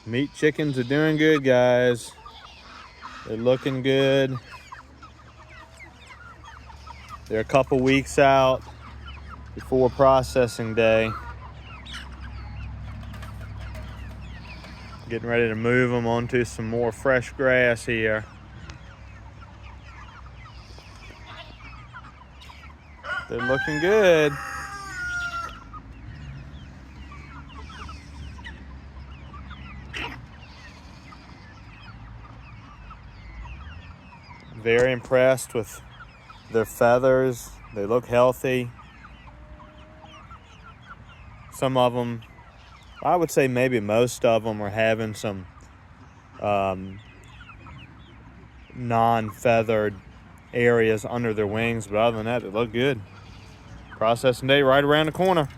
Meat chickens are doing good, guys. They're looking good. They're a couple weeks out before processing day. Getting ready to move them onto some more fresh grass here. They're looking good. Very impressed with their feathers. They look healthy. Some of them, I would say maybe most of them, are having some non-feathered areas under their wings, but other than that, they look good. Processing day right around the corner.